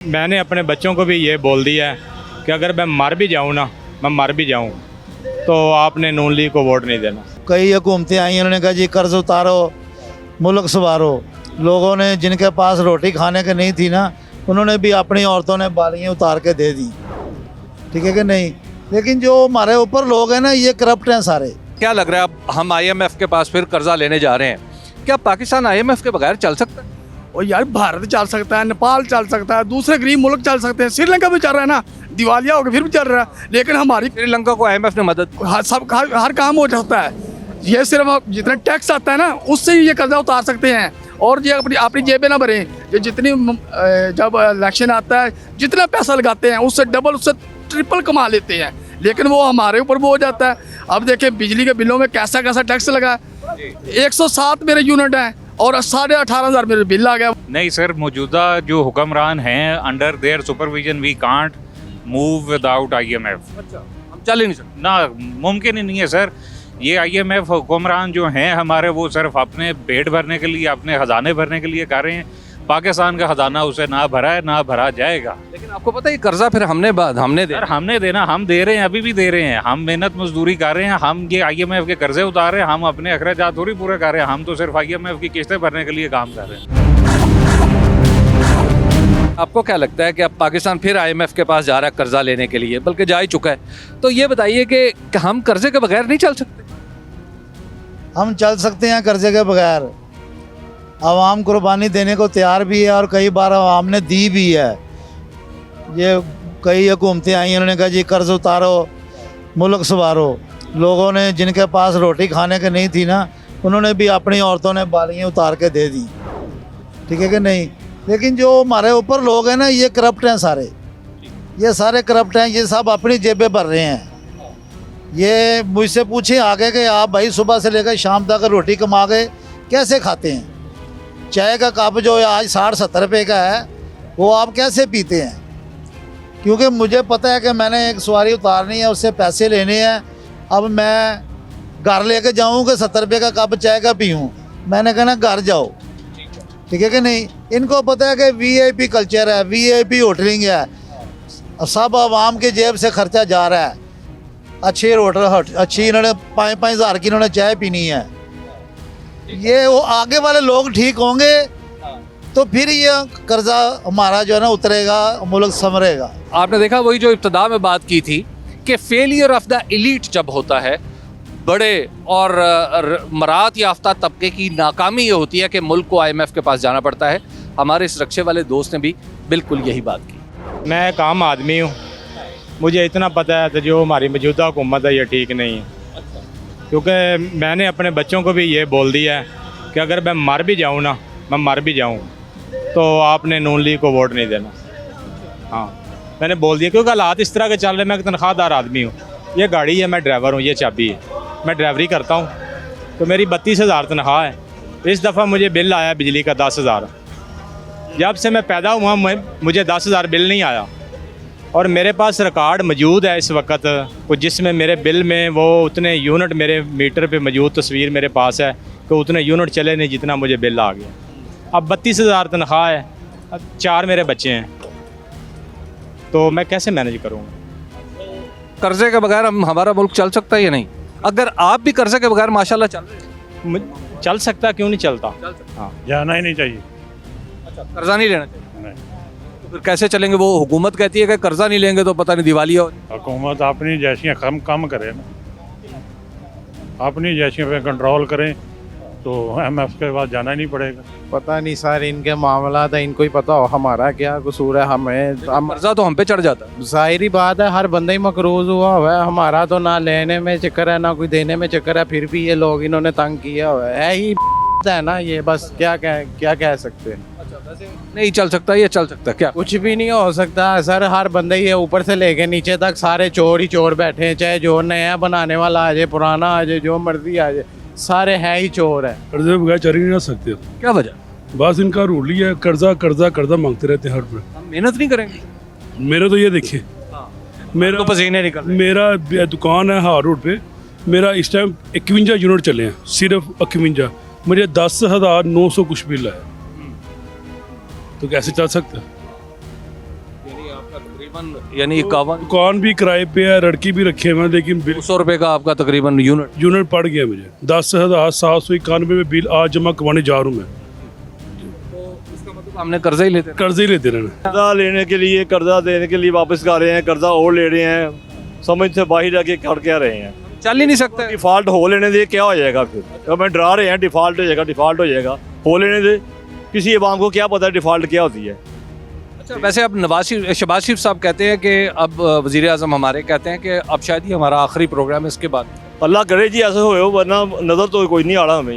मैंने अपने बच्चों को भी ये बोल दिया है कि अगर मैं मर भी जाऊँ ना, मैं मर भी जाऊँ तो आपने नून लीग को वोट नहीं देना। कई हुकूमतें आई, उन्होंने कहा जी कर्ज उतारो, मुल्क संवारो। लोगों ने जिनके पास रोटी खाने की नहीं थी ना, उन्होंने भी अपनी औरतों ने बालियाँ उतार के दे दी। ठीक है कि नहीं? लेकिन जो हमारे ऊपर लोग हैं ना, ये करप्ट हैं सारे। क्या लग रहा है अब हम IMF के पास फिर कर्जा लेने जा रहे हैं, क्या पाकिस्तान IMF के बगैर चल सकता है? और यार भारत चल सकता है, नेपाल चल सकता है, दूसरे गरीब मुल्क चल सकते हैं, श्रीलंका भी चल रहा है ना, दिवालिया हो गया फिर भी चल रहा है। लेकिन हमारी श्रीलंका को IMF ने मदद हर काम हो जाता है। ये सिर्फ जितना टैक्स आता है ना, उससे ही ये कर्जा उतार सकते हैं। और ये अपनी जेबें ना भरें। ये जितनी जब इलेक्शन आता है, जितना पैसा लगाते हैं उससे डबल, उससे ट्रिपल कमा लेते हैं। लेकिन वो हमारे ऊपर वो हो जाता है। अब देखिए बिजली के बिलों में कैसा कैसा टैक्स लगा है। 107 मेरे यूनिट हैं और 18,500 मेरे बिल आ गया। नहीं सर, मौजूदा जो हुक्मरान हैं under their supervision we can't move without IMF। हम चल ही नहीं सकते ना, मुमकिन ही नहीं है सर। ये IMF हुक्मरान जो हैं हमारे, वो सिर्फ अपने पेट भरने के लिए, अपने खजाने भरने के लिए कर रहे हैं। पाकिस्तान का खजाना उसे ना भरा है, ना भरा जाएगा। लेकिन आपको पता है ये कर्जा फिर हमने दे सर हमने देना, हम दे रहे हैं, अभी भी दे रहे हैं। हम मेहनत मजदूरी कर रहे हैं, हम ये IMF के कर्जे उतार रहे हैं, हम अपने अखराजात थोड़ी पूरे कर रहे हैं। हम तो सिर्फ IMF की किस्तें भरने के लिए काम कर रहे हैं। आपको क्या लगता है कि अब पाकिस्तान फिर IMF के पास जा रहा है कर्जा लेने के लिए, बल्कि जा ही चुका है? तो ये बताइए कि हम कर्जे के बगैर नहीं चल सकते? हम चल सकते हैं कर्जे के बगैर। आवाम कुर्बानी देने को तैयार भी है और कई बार आवाम ने दी भी है। ये कई हुकूमतें आई, उन्होंने कहा जी कर्ज उतारो, मुल्क संवारो। लोगों ने जिनके पास रोटी खाने की नहीं थी ना, उन्होंने भी अपनी औरतों ने बालियाँ उतार के दे दी। ठीक है कि नहीं? लेकिन जो हमारे ऊपर लोग हैं ना, ये करप्ट हैं सारे। ये सारे करप्ट हैं, ये सब अपनी जेबें भर रहे हैं। ये मुझसे पूछे आगे कि आप भाई सुबह से लेकर शाम तक रोटी कमा के कैसे खाते हैं? चाय का कप जो आज 60-70 रुपये का है, वो आप कैसे पीते हैं? क्योंकि मुझे पता है कि मैंने एक सवारी उतारनी है, उससे पैसे लेने हैं। अब मैं घर लेके जाऊँ कि 70 रुपये का कप चाय का पीऊँ? मैंने कहना घर जाओ। ठीक है कि नहीं? इनको पता है कि VIP कल्चर है, VIP होटलिंग है, सब आवाम के जेब से खर्चा जा रहा है। अच्छे होटल, अच्छी इन्होंने 5-5 हज़ार की इन्होंने चाय पीनी है। ये वो आगे वाले लोग ठीक होंगे तो फिर ये कर्जा हमारा जो है ना उतरेगा, मुल्क संवरेगा। आपने देखा वही जो इब्तदा में बात की थी कि फेलियर ऑफ द एलीट जब होता है, बड़े और मरात याफ्ता तबके की नाकामी ये होती है कि मुल्क को IMF के पास जाना पड़ता है। हमारे इस रक्षे वाले दोस्त ने भी बिल्कुल यही बात की। मैं एक आम आदमी हूँ, मुझे इतना पता है कि जो हमारी मौजूदा हुकूमत है ये ठीक नहीं है। क्योंकि मैंने अपने बच्चों को भी ये बोल दिया है कि अगर मैं मर भी जाऊँ ना, मैं मर भी जाऊँ तो आपने नून लीग को वोट नहीं देना। हाँ, मैंने बोल दिया क्योंकि हालात इस तरह के चल रहे। मैं एक तनख्वाहदार आदमी हूँ, ये गाड़ी है, मैं ड्राइवर हूँ, ये चाबी है, मैं ड्राइवरी करता हूँ। तो मेरी 32,000 तनख्वाह है। इस दफ़ा मुझे बिल आया बिजली का 10,000। जब से मैं पैदा हुआ मुझे 10,000 बिल नहीं आया। और मेरे पास रिकॉर्ड मौजूद है इस वक्त को, जिसमें मेरे बिल में वो उतने यूनिट मेरे मीटर पे मौजूद तस्वीर मेरे पास है कि उतने यूनिट चले नहीं जितना मुझे बिल आ गया। अब 32,000 तनख्वाह है, अब 4 मेरे बच्चे हैं, तो मैं कैसे मैनेज करूँगा? कर्जे के बगैर हमारा मुल्क चल सकता है या नहीं? अगर आप भी कर्जे के बगैर माशाल्लाह चल रहे हैं। चल सकता, क्यों नहीं चलता? हाँ, जाना ही नहीं चाहिए। अच्छा, कर्जा नहीं लेना चाहिए? तो फिर कैसे चलेंगे? वो हुकूमत कहती है कि कर्जा नहीं लेंगे तो पता नहीं दिवालिया हो। हुकूमत अपनी जैसियाँ कम करे ना, अपनी जैसियों पे कंट्रोल करें तो IMF के पास जाना ही नहीं पड़ेगा। पता नहीं सर, इनके मामला था, इनको ही पता हो हमारा क्या कसूर है। हमें कर्जा तो हम पे चढ़ जाता है। जाहिर बात है, हर बंदा ही मकरूज हुआ है। हमारा तो ना लेने में चक्कर है ना कोई देने में चक्कर है, फिर भी ये लोग इन्होंने तंग किया हुआ है ही है ना। ये बस क्या कह सकते हैं। नहीं चल सकता, ये चल सकता क्या? कुछ भी नहीं हो सकता सर। हर बंदा ही ऊपर से लेके नीचे तक सारे चोर ही चोर बैठे हैं। चाहे जो नया बनाने वाला आ जाए, पुराना आ जाए, जो मर्जी आ जाए, सारे है ही चोर है। कर्जे बगैर चल ही नहीं सकते। क्या वजह? बस इनका रूल ही है, कर्जा कर्जा कर्जा मांगते रहते हैं हर पे। हम मेहनत नहीं करेंगे। मेरा तो ये देखिए, मेरा तो पसीने निकल रहे हैं। मेरा दुकान है हार रोड पे, मेरा इस टाइम 51 यूनिट चले हैं, सिर्फ 51। मुझे 10,900 कुछ बिल आया, तो कैसे चल सकता है? आपका तकरीबन यानी 51 दुकान भी किराए पे है, लड़की भी रखे हुए हैं, लेकिन बिल 200 रुपए का आपका तकरीबन यूनिट पड़ गया मुझे 10,791 में बिल आज जमा करवाने जा रहा हूँ मैं। इसका मतलब हमने कर्जा ही लेते कर्जे ही लेते रहना। कर्जा लेने के लिए, कर्जा देने के लिए वापस कर रहे हैं, कर्जा और ले रहे हैं, समझ से बाहर आके कर क्या रहे हैं। चल ही नहीं सकते। डिफॉल्ट हो लेने दे, क्या हो जाएगा फिर? अब मैं डरा रहे हैं डिफॉल्ट हो जाएगा, डिफॉल्ट हो जाएगा, हो लेने दे। किसी अवाम को क्या पता डिफॉल्ट क्या होती है? अच्छा, वैसे अब शहबाज शरीफ साहब कहते हैं कि अब वज़ीर आज़म हमारे कहते हैं कि अब शायद ही हमारा आखिरी प्रोग्राम है, इसके बाद अल्लाह करे जी ऐसा हो, वरना नज़र तो कोई नहीं आ रहा हमें।